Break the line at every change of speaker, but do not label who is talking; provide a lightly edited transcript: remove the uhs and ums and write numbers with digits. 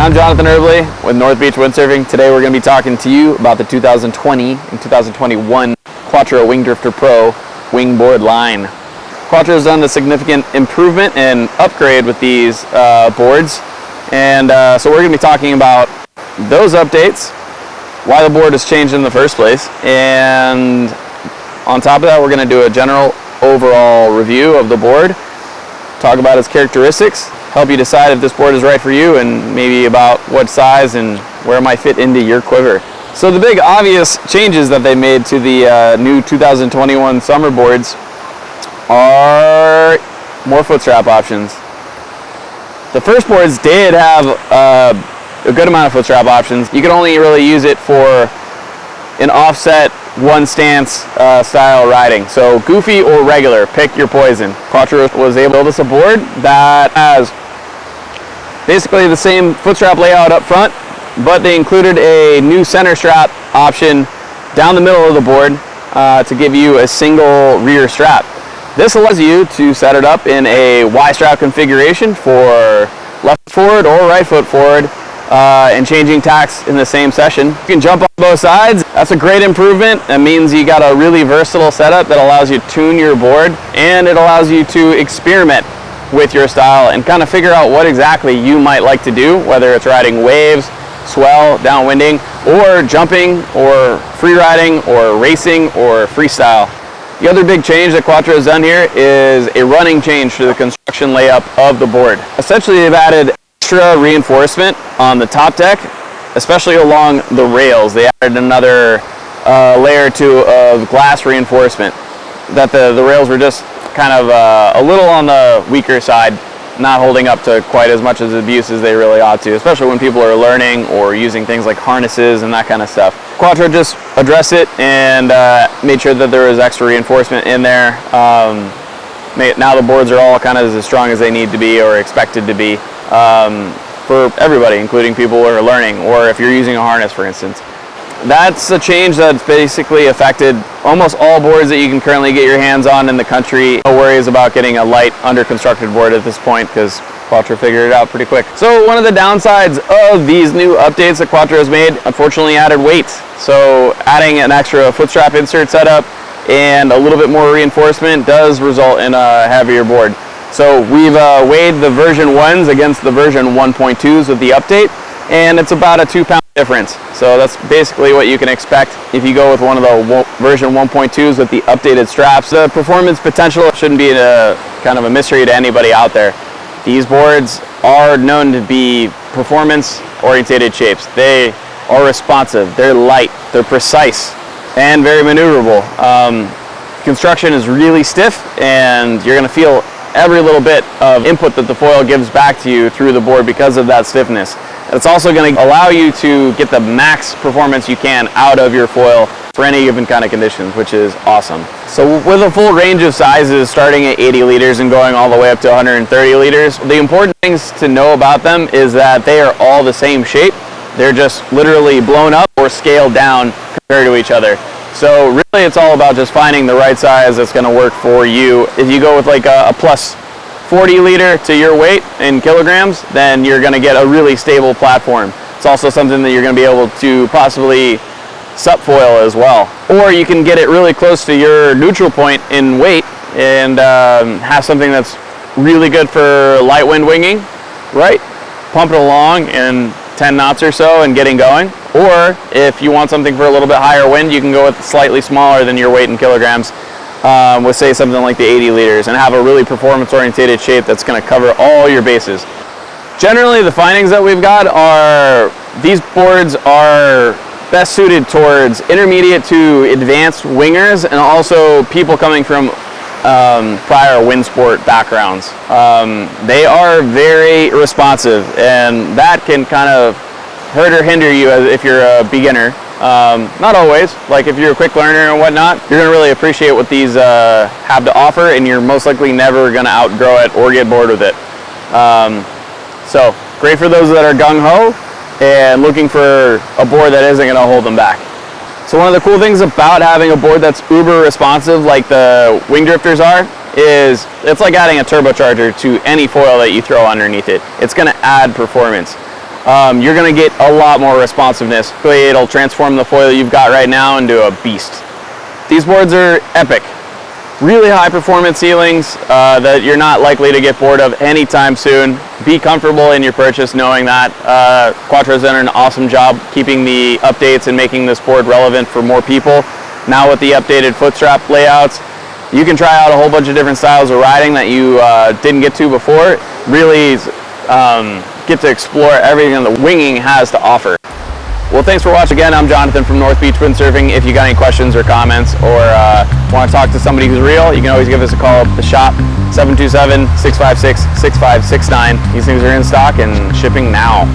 I'm Jonathan Herbley with North Beach Windsurfing. Today we're going to be talking to you about the 2020 and 2021 Quatro Wing Drifter Pro wingboard line. Quatro has done a significant improvement and upgrade with these boards, and so we're going to be talking about those updates, why the board has changed in the first place, and on top of that we're going to do a general overall review of the board, talk about its characteristics, help you decide if this board is right for you, and maybe about what size and where it might fit into your quiver. So the big obvious changes that they made to the new 2021 summer boards are more footstrap options. The first boards did have a good amount of footstrap options. You could only really use it for an offset one stance style riding. So goofy or regular, pick your poison. Quatro was able to build us a board that has basically the same footstrap layout up front, but they included a new center strap option down the middle of the board to give you a single rear strap. This allows you to set it up in a Y-strap configuration for left forward or right foot forward, and changing tacks in the same session. You can jump on both sides. That's a great improvement. That means you got a really versatile setup that allows you to tune your board, and it allows you to experiment with your style and kind of figure out what exactly you might like to do, whether it's riding waves, swell, downwinding, or jumping, or free riding, or racing, or freestyle. The other big change that Quatro has done here is a running change to the construction layup of the board. Essentially, they've added extra reinforcement on the top deck, especially along the rails. They added another layer or two of glass reinforcement, that the rails were just kind of a little on the weaker side, not holding up to quite as much as abuse as they really ought to, especially when people are learning or using things like harnesses and that kind of stuff. Quatro just addressed it and made sure that there was extra reinforcement in there. Now the boards are all kind of as strong as they need to be or expected to be, for everybody, including people who are learning, or if you're using a harness, for instance. That's a change that's basically affected almost all boards that you can currently get your hands on in the country. No worries about getting a light under constructed board at this point, because Quatro figured it out pretty quick. So one of the downsides of these new updates that Quatro has made, unfortunately, added weight. So adding an extra footstrap insert setup and a little bit more reinforcement does result in a heavier board. So we've weighed the version 1s against the version 1.2s with the update, and it's about a 2-pound difference. So that's basically what you can expect if you go with one of the version 1.2s with the updated straps. The performance potential shouldn't be kind of a mystery to anybody out there. These boards are known to be performance-oriented shapes. They are responsive, they're light, they're precise, and very maneuverable. Construction is really stiff, and you're going to feel every little bit of input that the foil gives back to you through the board because of that stiffness. It's also going to allow you to get the max performance you can out of your foil for any given kind of conditions, which is awesome. So with a full range of sizes starting at 80 liters and going all the way up to 130 liters, the important things to know about them is that they are all the same shape. They're just literally blown up or scaled down compared to each other. So really it's all about just finding the right size that's going to work for you. If you go with like a plus 40 liter to your weight in kilograms, then you're going to get a really stable platform. It's also something that you're going to be able to possibly subfoil as well. Or you can get it really close to your neutral point in weight and have something that's really good for light wind winging, right? Pump it along in 10 knots or so and getting going. Or if you want something for a little bit higher wind, you can go with slightly smaller than your weight in kilograms, with say something like the 80 liters, and have a really performance-oriented shape that's going to cover all your bases. Generally, the findings that we've got are these boards are best suited towards intermediate to advanced wingers, and also people coming from prior wind sport backgrounds. They are very responsive, and that can kind of hurt or hinder you if you're a beginner. Not always. Like if you're a quick learner and whatnot, you're going to really appreciate what these have to offer, and you're most likely never going to outgrow it or get bored with it. So great for those that are gung-ho and looking for a board that isn't going to hold them back. So one of the cool things about having a board that's uber responsive like the Wing Drifters are is it's like adding a turbocharger to any foil that you throw underneath it. It's going to add performance. you're going to get a lot more responsiveness. It'll transform the foil you've got right now into a beast. These boards are epic. Really high performance ceilings that you're not likely to get bored of anytime soon. Be comfortable in your purchase knowing that. Quattro's done an awesome job keeping the updates and making this board relevant for more people. Now with the updated Footstrap layouts, you can try out a whole bunch of different styles of riding that you didn't get to before. Really get to explore everything the winging has to offer. Well, thanks for watching again. I'm Jonathan from North Beach Windsurfing. If you got any questions or comments or want to talk to somebody who's real, you can always give us a call at the shop, 727-656-6569. These things are in stock and shipping now.